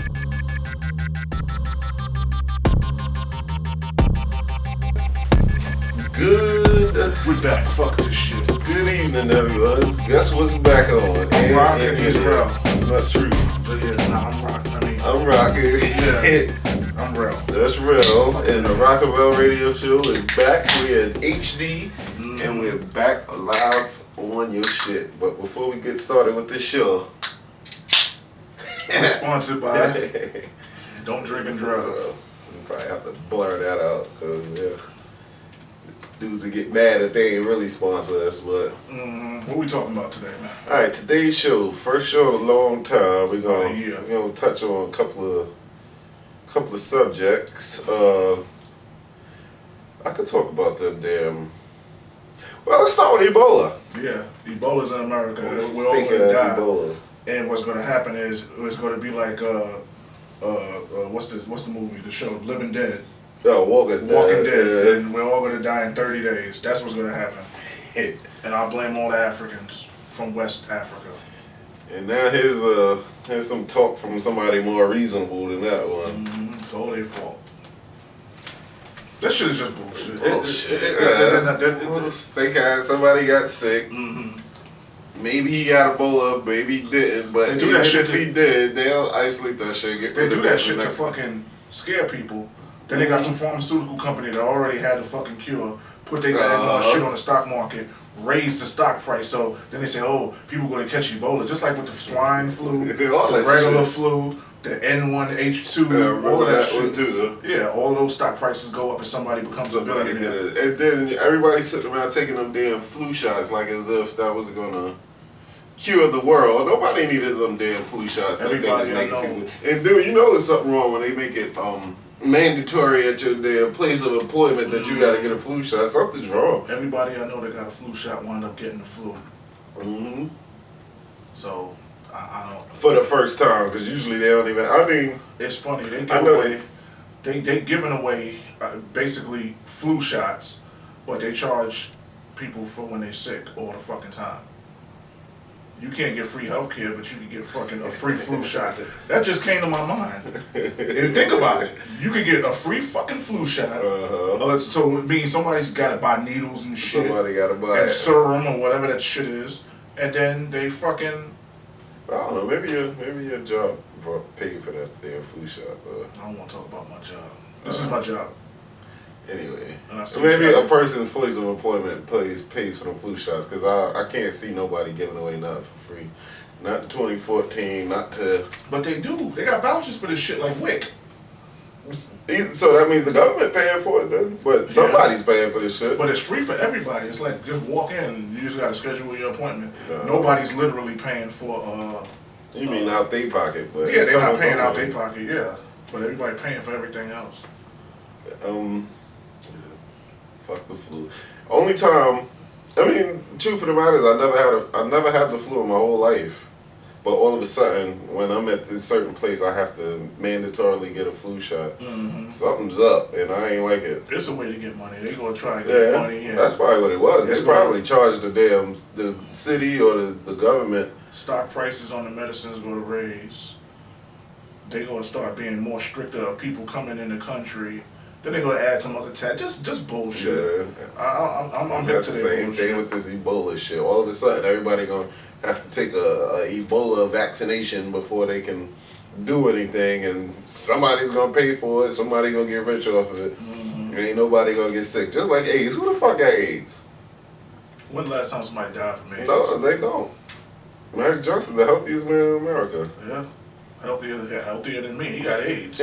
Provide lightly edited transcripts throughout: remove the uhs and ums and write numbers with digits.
Good. We back. Fuck this shit. Good evening, everyone. Guess what's back on? I'm rocking Israel. It's not true. But yeah, nah, I'm rocking. I'm rocking. Yeah, I'm real. That's real. And the Rok N Rell Radio Show is back. We're in HD, and we're back live on your shit. But before we get started with this show, we're sponsored by Don't Drink and Drive. We probably have to blur that out because dudes would get mad if they ain't really sponsor us. But what we talking about today, man? all right, today's show, first show in a long time. We're gonna touch on a couple of subjects. I could talk about them damn. Well, let's start with Ebola. Yeah, Ebola's in America. We're all gonna die. Ebola. And what's gonna happen is it's gonna be like what's the movie? The show Living Dead. Oh, Walking Dead. Yeah. And we're all gonna die in 30 days. That's what's gonna happen. And I'll blame all the Africans from West Africa. And now here's some talk from somebody more reasonable than that one. It's all their fault. That shit is just bullshit. Somebody got sick. Maybe he got Ebola, maybe he didn't. But even if he did, they'll isolate that shit. They do that shit to fucking scare people. Then they got some pharmaceutical company that already had the fucking cure, put their shit on the stock market, raise the stock price. So then they say, oh, people going to catch Ebola. Just like with the swine flu, the regular flu, the N1H2, all of that shit. Too. Yeah, all those stock prices go up and somebody becomes a billionaire. And then everybody's sitting around taking them damn flu shots like as if that was going to cure the world. Nobody needed them damn flu shots. Everybody like they was making people. And dude, you know there's something wrong when they make it mandatory at your damn place of employment that you got to get a flu shot. Something's wrong. Everybody I know that got a flu shot wound up getting the flu. So I don't. For the first time, because usually they don't even. I mean, it's funny. They giving away basically flu shots, but they charge people for when they're sick all the fucking time. You can't get free health care, but you can get fucking a free flu shot. That just came to my mind. And think about it. You could get a free fucking flu shot. So it means somebody's got to buy needles and shit. Somebody got to buy and serum or whatever that shit is. And then they fucking... I don't know. Maybe your job paid for that damn flu shot, though. I don't want to talk about my job. This is my job. Anyway, maybe a person's place of employment pays for the flu shots, because I can't see nobody giving away nothing for free. Not in 2014, not to... But they do. They got vouchers for this shit like WIC. So that means the government paying for it then? But somebody's paying for this shit. But it's free for everybody. It's like just walk in and you just got to schedule your appointment. Nobody's literally paying for... You mean out their pocket? But yeah, they're not paying out their pocket, yeah. But everybody paying for everything else. Fuck the flu. Only time, I mean, truth of the matter is I never had the flu in my whole life. But all of a sudden, when I'm at this certain place, I have to mandatorily get a flu shot. Something's up, and I ain't like it. It's a way to get money. They gonna try and get money. Yeah, that's probably what it was. They probably charged the city or the government. Stock prices on the medicines gonna raise. They gonna start being more stricter of people coming in the country. Then they're gonna add some other tax. Just bullshit. Yeah. I'm hip to the same thing with this Ebola shit. All of a sudden, everybody gonna have to take a Ebola vaccination before they can do anything, and somebody's gonna pay for it. Somebody gonna get rich off of it. Ain't nobody gonna get sick. Just like AIDS. Who the fuck got AIDS? When the last time somebody died from AIDS? No, they don't. Magic Johnson, the healthiest man in America. Yeah, healthier than me. He got AIDS.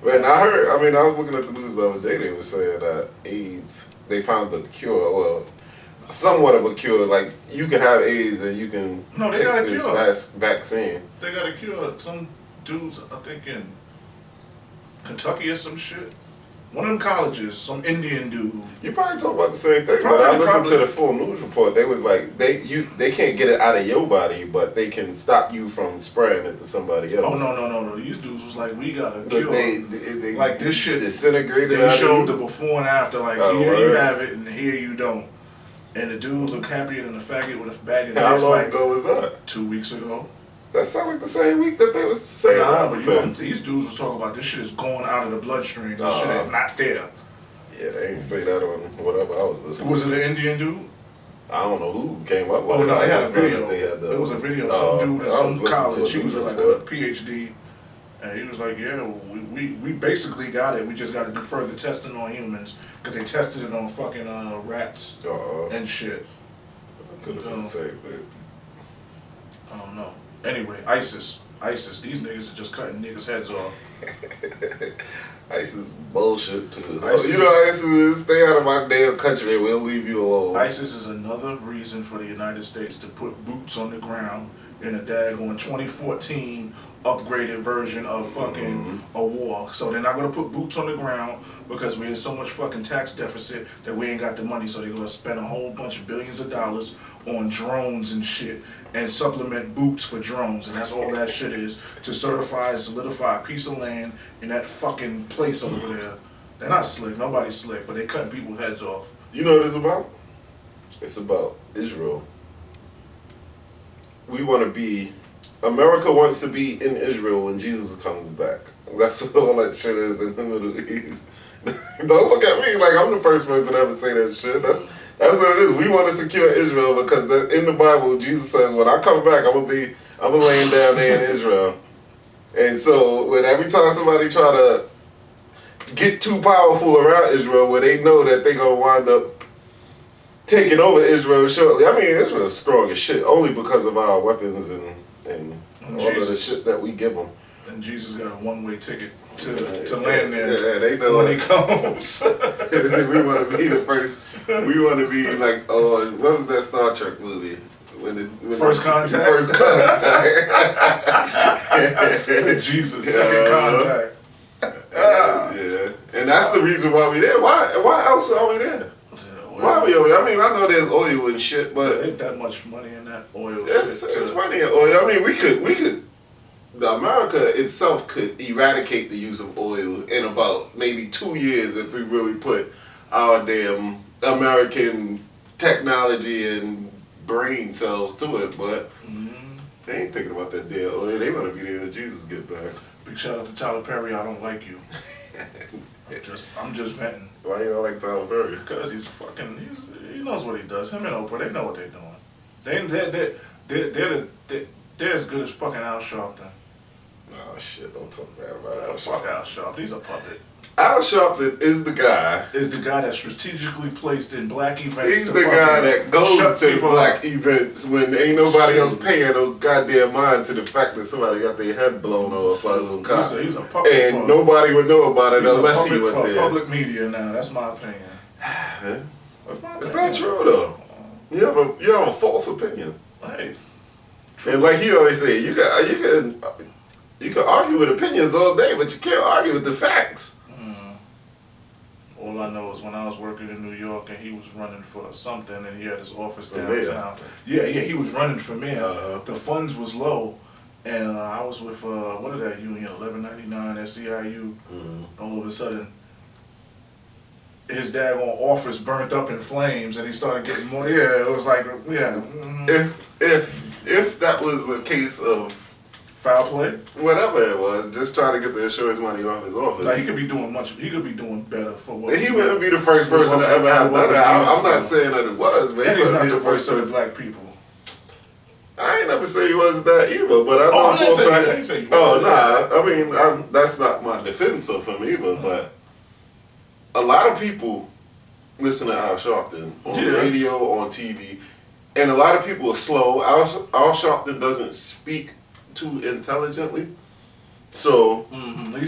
Man, I was looking at the news the other day. They were saying that AIDS, they found the cure. Well, somewhat of a cure. Like you can have AIDS and you can take this vaccine. They got a cure. Some dudes, I think in Kentucky or some shit. One of them colleges, some Indian dude. You probably talk about the same thing, but I listened to the full news report. They was like, they can't get it out of your body, but they can stop you from spreading it to somebody else. Oh no! These dudes was like, we got a cure. They like this shit disintegrated. They showed the before and after. Like here you have it, and here you don't. And the dude looked happier than a faggot with a bag of How long ago was that? 2 weeks ago. That sounded like the same week that they was saying Nah, but you know, these dudes was talking about this shit is going out of the bloodstream. This shit is not there. Yeah, they ain't say that on whatever I was listening. Was it an Indian dude? I don't know who came up with it. Oh no, I they had a just know that video. they had It was a video of some dude at some college. He was like a PhD, and he was like, "Yeah, we basically got it. We just got to do further testing on humans because they tested it on fucking rats and shit." Could have been the same thing. I don't know. Anyway, ISIS. These niggas are just cutting niggas' heads off. ISIS bullshit too. You know ISIS is, stay out of my damn country and we'll leave you alone. ISIS is another reason for the United States to put boots on the ground in a daggone 2014 upgraded version of fucking a war. So they're not going to put boots on the ground because we're in so much fucking tax deficit that we ain't got the money, so they're going to spend a whole bunch of billions of dollars on drones and shit and supplement boots for drones, and that's all that shit is, to certify and solidify a piece of land in that fucking place over there. They're not slick, nobody's slick, but they cutting people's heads off. You know what it's about? It's about Israel. We want to be, America wants to be in Israel when Jesus comes back. That's what all that shit is in the Middle East. Don't look at me like I'm the first person to ever say that shit. That's what it is. We want to secure Israel because in the Bible, Jesus says, when I come back, I'm laying down there in Israel. And so when every time somebody try to get too powerful around Israel, where they know that they gonna wind up taking over Israel shortly. I mean, Israel's strong as shit only because of our weapons and all of the shit that we give them. And Jesus got a one-way ticket to land there. Yeah, they know when he comes. We want to be the first. We want to be like, what was that Star Trek movie? First Contact. First Contact. Jesus, second contact. Yeah, and that's the reason why we there. Why else are we there? Why are we over there? I mean, I know there's oil and shit, but there ain't that much money in that oil. It's money in oil. I mean, we could. America itself could eradicate the use of oil in about maybe 2 years if we really put our damn American technology and brain cells to it. But they ain't thinking about that damn oil. They want to be there when Jesus get back. Big shout out to Tyler Perry. I don't like you. I'm just venting. Why you don't like Tyler Perry? Because he knows what he does. Him and Oprah, they know what they're doing. They're as good as fucking Al Sharpton. Oh shit! Don't talk bad about Al Sharpton. Fuck Al Sharpton. He's a puppet. Al Sharpton is the guy. That's strategically placed in black events. He's the guy that goes to black events when ain't nobody else paying no goddamn mind to the fact that somebody got their head blown off by some cop. He's a puppet. And nobody would know about it unless he went there. Public media now. That's my opinion. It's not true though. You have a false opinion. Hey. And like he always say, you can argue with opinions all day, but you can't argue with the facts. All I know is when I was working in New York and he was running for something and he had his office downtown. Yeah, he was running for mayor. The funds was low, and I was with what is that union? 1199 SEIU. All of a sudden, his daggone office burnt up in flames, and he started getting more. Yeah, it was like If that was a case of foul play, whatever it was, just trying to get the insurance money off his office. Like he could be doing better for what. And he wouldn't be the first person to ever have done that. I'm not saying that it was, but and he's not the first of the black people. I ain't never say he wasn't that either, but I know for a fact. I mean, that's not my defense of him either, but a lot of people listen to Al Sharpton on radio, on TV, and a lot of people are slow. Al Sharpton doesn't speak too intelligently, so he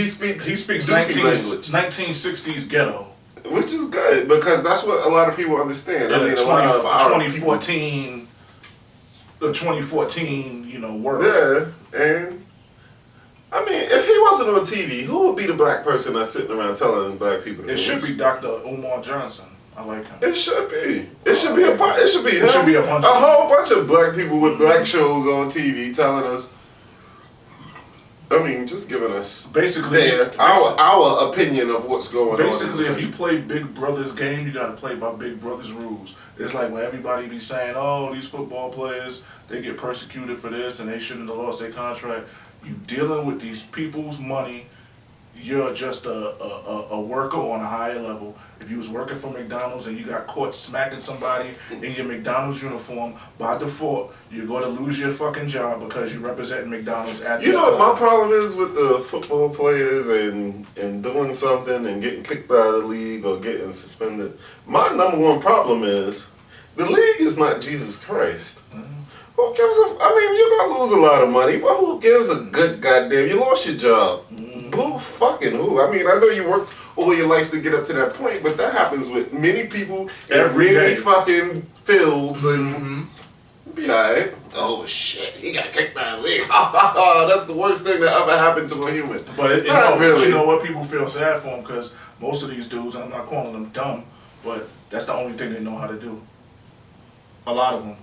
speaks 1960s ghetto, which is good because that's what a lot of people understand. I mean, a lot of our 2014, the 2014, world. Yeah, and I mean, if he wasn't on TV, who would be the black person that's sitting around telling black people? It should be Dr. Umar Johnson. I like him. It should be. It should be him. A whole bunch of black people with black shows on TV telling us I mean, just giving us basically our opinion of what's going on. Basically, if you play Big Brother's game, you got to play by Big Brother's rules. It's like when everybody be saying, "Oh, these football players, they get persecuted for this, and they shouldn't have lost their contract." You dealing with these people's money. You're just a worker on a higher level. If you was working for McDonald's and you got caught smacking somebody in your McDonald's uniform, by default, you're going to lose your fucking job because you represent McDonald's at You know what my problem is with the football players and doing something and getting kicked out of the league or getting suspended? My number one problem is the league is not Jesus Christ. Who gives a... I mean, you're going to lose a lot of money, but who gives a good goddamn... You lost your job. Who fucking who? I mean, I know you worked all your life to get up to that point, but that happens with many people in many fucking fields and be alright. Oh shit, he got kicked by a league. That's the worst thing that ever happened to a human. But really. You know what? People feel sad for him because most of these dudes, I'm not calling them dumb, but that's the only thing they know how to do. A lot of them.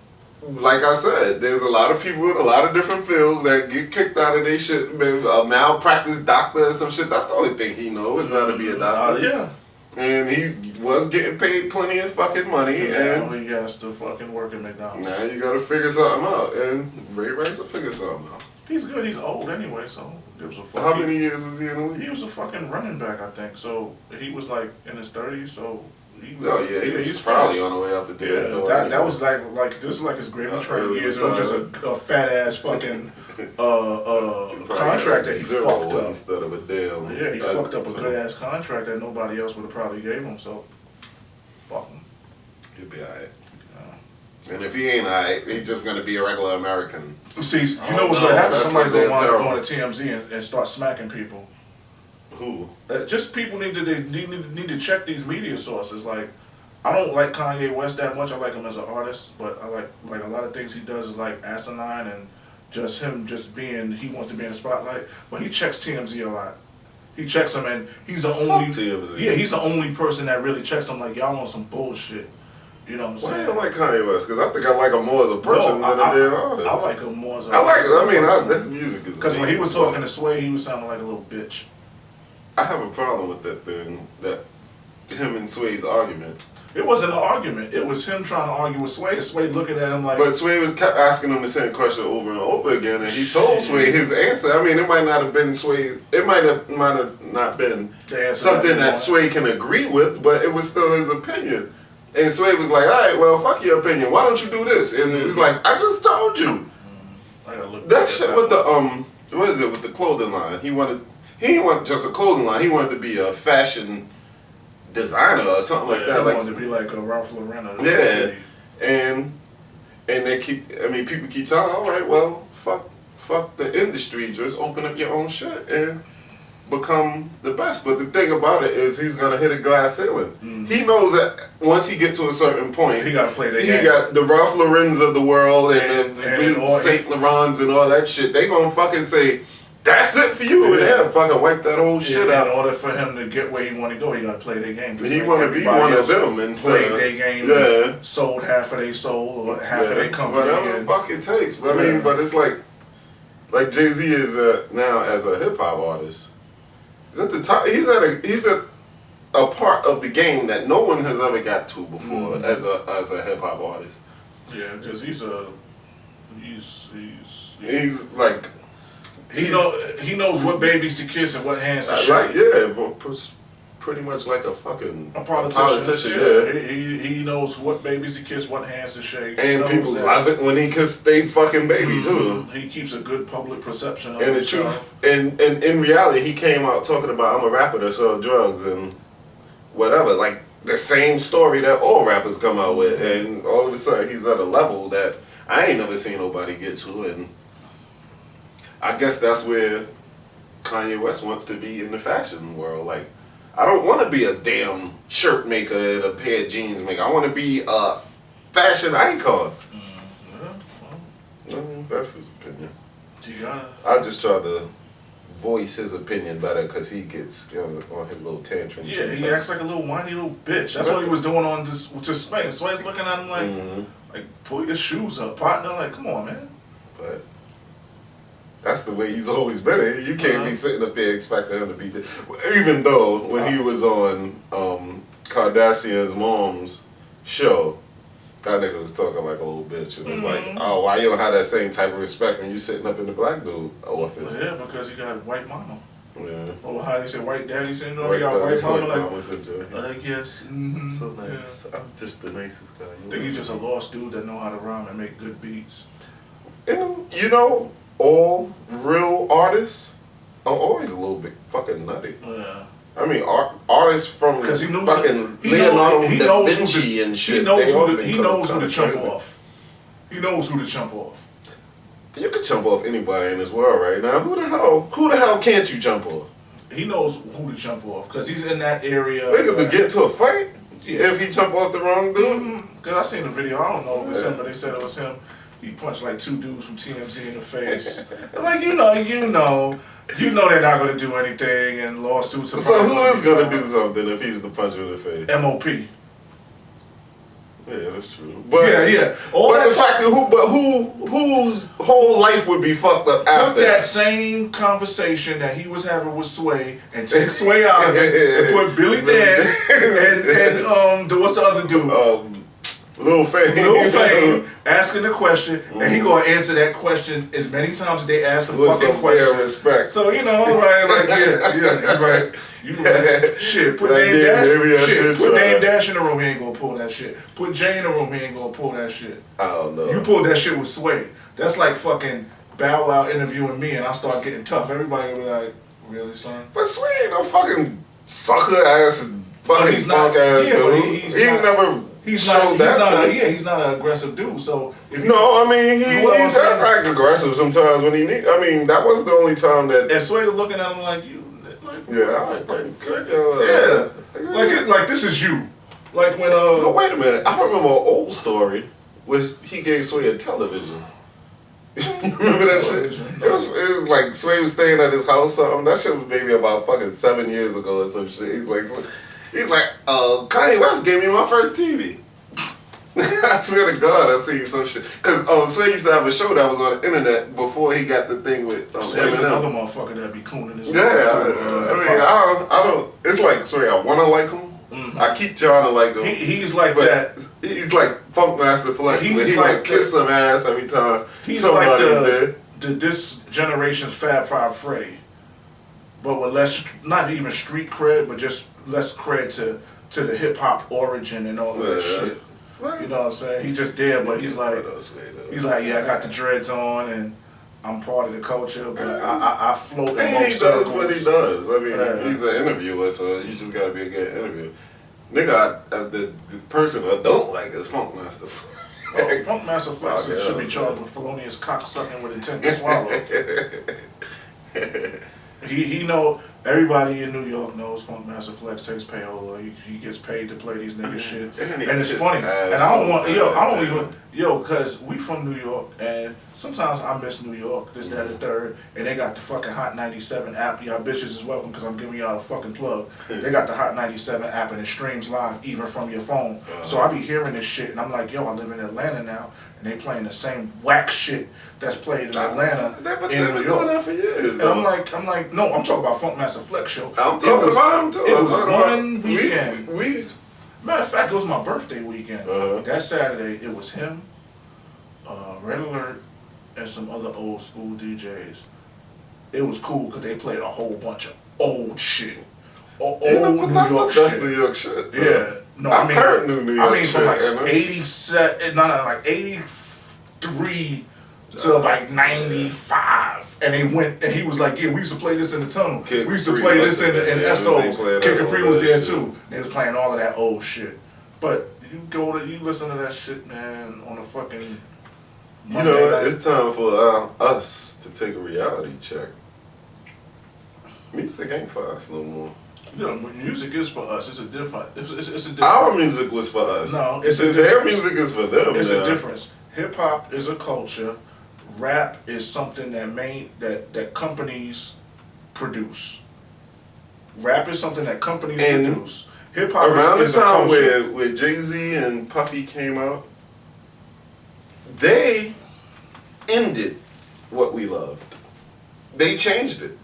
Like I said, there's a lot of people in a lot of different fields that get kicked out of their shit. Maybe a malpractice doctor or some shit. That's the only thing he knows is how to be a doctor. Yeah. And he was getting paid plenty of fucking money. And now he has to fucking work at McDonald's. Now you gotta figure something out. And Ray Rice will figure something out. He's good. He's old anyway, so gives a fuck. How many years was he in the league? He was a fucking running back, I think. So he was like in his 30s, so... He was probably on the way out the damn door. That was like this is like his great training years. It was just a fat ass fucking contract that he fucked up instead of a damn. Yeah, he fucked up a good ass contract that nobody else would have probably gave him. So fuck him. He'll be alright. And if he ain't alright, he's just gonna be a regular American. See, you know what's gonna happen? Somebody's gonna wind up going to TMZ and start smacking people. Who? Just people need to check these media sources. Like, I don't like Kanye West that much. I like him as an artist, but I like a lot of things he does is like asinine and just him being he wants to be in the spotlight. But he checks TMZ a lot. He checks them, and he's the only TMZ. Yeah, he's the only person that really checks them. Like, y'all on some bullshit. You know what I'm saying? Why you don't like Kanye West? Because I think I like him more as a person than a damn artist. I like him more as a I like it. I mean, this music is. Because when he was talking to Sway, he was sounding like a little bitch. I have a problem with that thing, that him and Sway's argument. It wasn't an argument. It was him trying to argue with Sway. Sway looking at him like... But Sway kept asking him the same question over and over again, and he told Sway his answer. I mean, it might not have been Sway... It might have not been something that Sway can agree with, but it was still his opinion. And Sway was like, all right, well, fuck your opinion. Why don't you do this? And it was like, I just told you. That shit with the, what is it, with the clothing line. He didn't want just a clothing line. He wanted to be a fashion designer or something like that. He wanted to be like a Ralph Lauren. Yeah, and they keep. I mean, people keep telling, all right, well, fuck the industry. Just open up your own shit and become the best. But the thing about it is, he's gonna hit a glass ceiling. Mm-hmm. He knows that once he get to a certain point, he gotta play that game. He got the Ralph Laurens of the world and the Saint Laurents and all that shit. They gonna fucking say, that's it for you. Yeah. And fucking wipe that whole shit out. In order for him to get where he want to go, he got to play their game. He want to be one of them instead. Played their game. Yeah. Sold half of their soul or half of their company. Whatever the fuck it takes. But I mean, but it's like Jay-Z is now as a hip hop artist. He's at the top. He's at a part of the game that no one has ever got to before as a hip hop artist. Yeah, because he's like. He knows what babies to kiss and what hands to shake. Right, yeah, but pretty much like a fucking politician. Yeah. He knows what babies to kiss, what hands to shake. And people love it when he kiss they fucking baby too. He keeps a good public perception of and himself. And in reality, he came out talking about, I'm a rapper that sold drugs and whatever. Like the same story that all rappers come out with. And all of a sudden, he's at a level that I ain't never seen nobody get to. And I guess that's where Kanye West wants to be in the fashion world. Like, I don't want to be a damn shirt maker and a pair of jeans maker. I want to be a fashion icon. That's his opinion. I just try to voice his opinion better because he gets on his little tantrums. Yeah, he acts like a little whiny little bitch. That's what he was doing on this to Sway. Sway's looking at him like, pull your shoes up, partner. Like, come on, man. But that's the way he's always been. You can't be sitting up there expecting him to be even though when he was on Kardashian's mom's show, that nigga was talking like a little bitch. It was like, oh, why you don't have that same type of respect when you sitting up in the black dude office? Yeah, because he got white mama. Yeah. Or how they say white daddy syndrome. He got white mama like, yes. Mm-hmm. So nice. Yeah. I'm just the nicest guy. I think he's just a lost dude that know how to rhyme and make good beats. And you know, all real artists are always a little bit fucking nutty. Yeah. I mean, artists from fucking Leonardo da Vinci and shit. He knows who to chump off. He knows who to chump off. You can jump off anybody in this world right now. Who the hell can't you jump off? He knows who to jump off because he's in that area. Nigga to get into a fight if he jump off the wrong dude. Because I seen the video. I don't know if it's him, but they said it was him. He punched like 2 dudes from TMZ in the face. Like you know they're not gonna do anything and lawsuits. So who is gonna do something if he's the puncher in the face? MOP. Yeah, that's true. But yeah. But the fact that whose whole life would be fucked up after put that same conversation that he was having with Sway and take Sway out of it and put Billy Dance and what's the other dude? Lil Fame asking the question, and he gonna answer that question as many times as they ask the fucking question. Respect. So you know, right, you right. Shit, put Dame Dash in the room, he ain't gonna pull that shit. Put Jay in the room, he ain't gonna pull that shit. I don't know. You pulled that shit with Sway. That's like fucking Bow Wow interviewing me, and I start getting tough. Everybody will be like, "Really, son?" But Sway ain't no fucking sucker ass, fucking punk ass dude. He's never. He's not an aggressive dude. So that's like aggressive sometimes when he need. I mean, that wasn't the only time that. And Sway was looking at him like you. Like this is you. Like when But wait a minute, I remember an old story was he gave Sway a television. Remember that shit? It was like Sway was staying at his house or something. That shit was maybe about fucking 7 years ago or some shit. He's like, Kanye West gave me my first TV. I swear to God, I seen some shit. Because Sway used to have a show that was on the internet before he got the thing with Sway's another motherfucker that be cooning his I don't. It's like, Sway, I want to like him. Mm-hmm. I keep trying to like him. He's like that. He's like Funk Master Flex. He like kiss some ass every time somebody's there. This generation's Fab Five Freddy. But with less, not even street cred, but just less cred to the hip hop origin and all of that shit. Right. You know what I'm saying? He's just there, but he's like, yeah, I got the dreads on and I'm part of the culture, but I float in both circles. He does what he does. I mean, he's an interviewer, so you just gotta be a good interviewer. Nigga, the person I don't like is Funk Master. Funk Master Flex should be charged with felonious cocksucking with intent to swallow. He know. Everybody in New York knows Funk Master Flex takes payola. He gets paid to play these niggas shit, and it's funny. And I don't even because we from New York, and sometimes I miss New York. This, that, and third, and they got the fucking Hot 97 app. Y'all bitches is welcome because I'm giving y'all a fucking plug. They got the Hot 97 app and it streams live even from your phone. So I be hearing this shit, and I'm like, I live in Atlanta now, and they playing the same whack shit that's played in Atlanta in New York. Doing that for years, and I'm like, no, I'm talking about Funk Master Flex show. I'm talking about him too. It was one weekend. Matter of fact, it was my birthday weekend. That Saturday, it was him, Red Alert, and some other old school DJs. It was cool because they played a whole bunch of old shit. That's New York shit. Yeah. No, I've heard New York shit. From like 83 to like 95, and they went, and he was like, "Yeah, we used to play this in the tunnel. We used to play this in SOs. Kid Capri was there too. They was playing all of that old shit. But you listen to that shit, man, on a fucking Monday night. It's time for us to take a reality check. Music ain't for us no more. Music is for us. It's a different. Our music was for us. No, their music is for them. It's a difference. Hip hop is a culture. Rap is something that companies produce. Rap is something that companies produce. Hip hop around is the time a culture. where Jay-Z and Puffy came out, they ended what we loved. they changed it.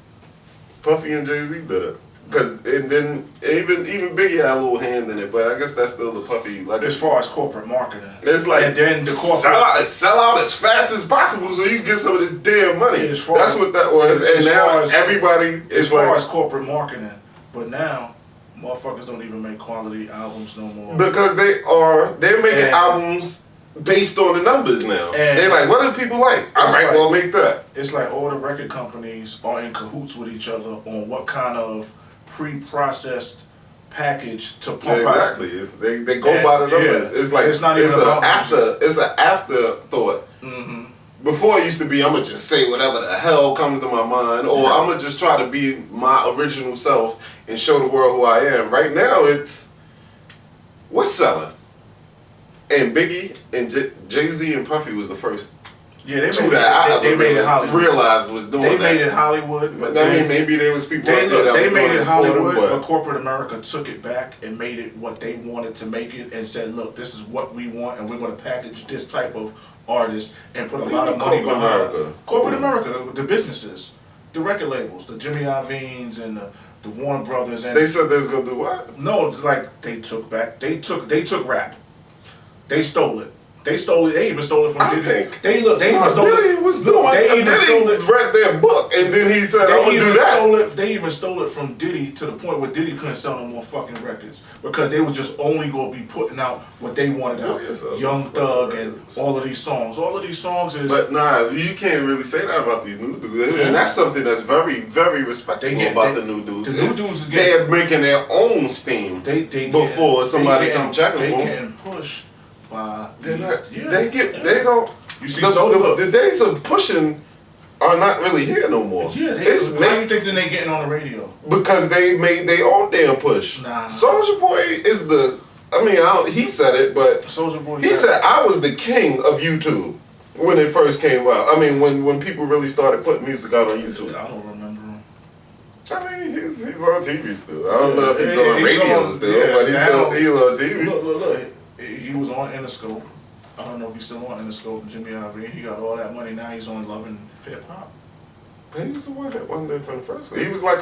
Puffy and Jay-Z did it. And then even Biggie had a little hand in it, but I guess that's still the Puffy legacy. As far as corporate marketing, it's like, and then the corporate sell out as fast as possible so you can get some of this damn money. That's what that was. And now everybody as far as corporate marketing, but now motherfuckers don't even make quality albums no more because they're making albums based on the numbers now. They're like, what do people like? All right, well, make that. It's like all the record companies are in cahoots with each other on what kind of pre-processed package to pump out. Exactly. They go by the numbers. It's like it's an afterthought. Mm-hmm. Before it used to be, I'm gonna just say whatever the hell comes to my mind, or I'm gonna just try to be my original self and show the world who I am. Right now, it's what's selling. And Biggie and Jay-Z and Puffy was the first. Yeah, they made it Hollywood. Realized was doing they that. Made it Hollywood. But I mean, maybe there was people out there that they was made it Hollywood, them, but corporate America took it back and made it what they wanted to make it, and said, "Look, this is what we want, and we're going to package this type of artist and put a lot of money behind corporate America, the businesses, the record labels, the Jimmy Iovine's and the Warner Brothers." And they said they was going to do what? No, like they took rap. They stole it. They stole it. They even stole it from Diddy. They even stole it. Diddy was doing. Diddy read their book, and then he said, "I'm gonna do that." They even stole it from Diddy to the point where Diddy couldn't sell no more fucking records because they was just only gonna be putting out what they wanted out. Young Thug and all of these songs. All of these songs is. But nah, you can't really say that about these new dudes, and that's something that's very, very respectable about the new dudes. The new dudes they're making their own steam before somebody come check them. They getting pushed. They don't. You see, the days of pushing are not really here no more. Yeah, how you think they getting on the radio? Because they made their own damn push. Nah. Soulja Boy is the. I mean, he said it, but Soulja Boy. He said I was the king of YouTube when it first came out. I mean, when people really started putting music out on YouTube. I don't remember him. I mean, he's on TV still. I don't know if he's on radio still, but he's on TV. Look. He was on Interscope. I don't know if he's still on Interscope. Jimmy Iovine. He got all that money. Now he's on Love and Hip Hop. He was the one that won there from the first. He was like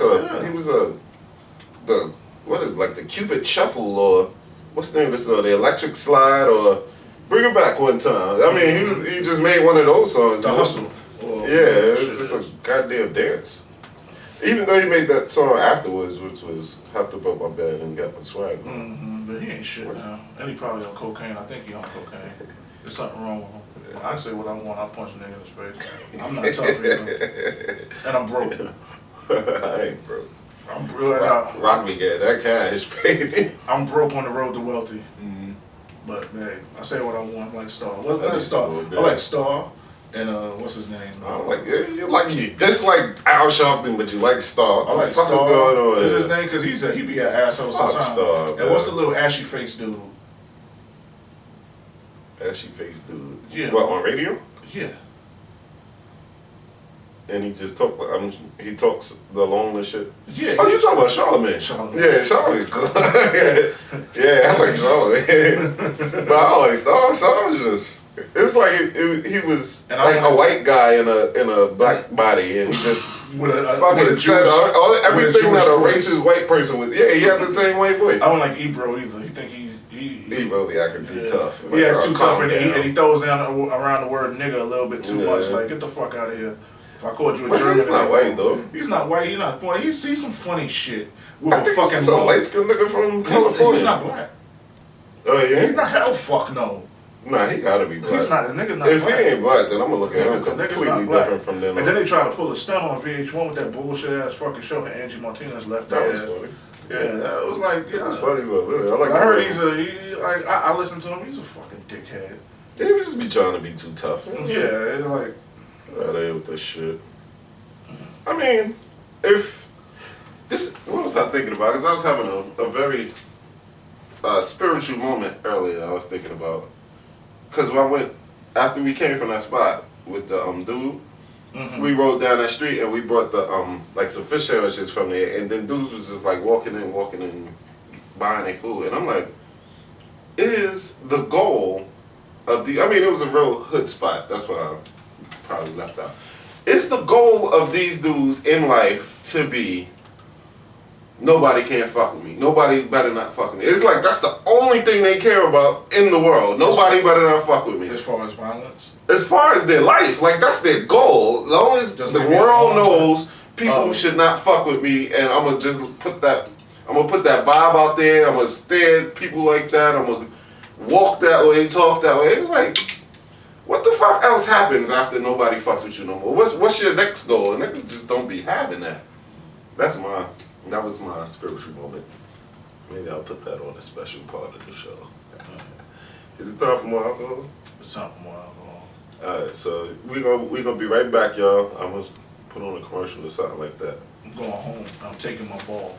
the Cupid Shuffle or what's the name of this song? The Electric Slide or Bring It Back one time. I mean, he just made one of those songs. The Hustle. It was just a goddamn dance. Even though he made that song afterwards, which was Hopped Up My Bed and Got My Swag. But he ain't shit now. And he probably on cocaine. I think he on cocaine. There's something wrong with him. I say what I want. I punch a nigga in his face. I'm not tough either. And I'm broke. I ain't broke. I'm broke. Rock me, get that cash, baby. I'm broke on the road to wealthy. But man, I say what I want. I like Star. I like Star. And what's his name? You dislike Al Sharpton, but you like Star. I like Star. What's going on? What's his name? Because he be an asshole sometimes. Star, and what's the little ashy face dude? Ashy face dude. Yeah. What, on radio? Yeah. And he just he talks the lonely shit. Yeah. Oh, you talking about Charlamagne? Yeah, Charlamagne's cool. yeah, I like Charlamagne. But I like Star. Star's just. It was like he was like a white guy in a black body, and he just fucking said everything that a racist white person was. Yeah, he had the same white voice. I don't like Ebro either. He think Ebro be acting too tough. He acts too tough, and he throws down around the word nigga a little bit too much. Like, get the fuck out of here. If I called you a German, he's not white though. He's not white. He's not funny. He sees some funny shit with I think a fucking some light skinned nigga from California. He's not black. Oh yeah. He's not. Hell, fuck no. Nah, he gotta be black. He's not. The nigga's not if black. He ain't black, then I'm gonna look at him completely different from them. And then they try to pull a stunt on VH1 with that bullshit ass fucking show that Angie Martinez left. That was funny. Yeah, that was like. Yeah, it was funny, but really, I heard I listened to him. He's a fucking dickhead. He would just be trying to be too tough. Yeah, like. Out there with this shit. I mean, what was I thinking about? Because I was having a very spiritual moment earlier. I was thinking about because after we came from that spot with the dude, we rode down that street and we brought the like some fish sandwiches from there, and then dudes was just like walking in, buying their food, and I'm like, is the goal of it was a real hood spot. That's what I probably left out. It's the goal of these dudes in life to be nobody can't fuck with me. Nobody better not fuck with me. It's like that's the only thing they care about in the world. Nobody better not fuck with me. As far as violence? As far as their life, like that's their goal. As long as Just the maybe world a knows people should not fuck with me, and I'm gonna just put that vibe out there. I'm gonna stare at people like that. I'm gonna walk that way, talk that way. It's like, what the fuck else happens after nobody fucks with you no more? What's your next goal? Niggas just don't be having that. That was my spiritual moment. Maybe I'll put that on a special part of the show. Is it time for more alcohol? It's time for more alcohol. Alright, so we gonna be right back, y'all. I'm gonna put on a commercial or something like that. I'm going home. I'm taking my ball.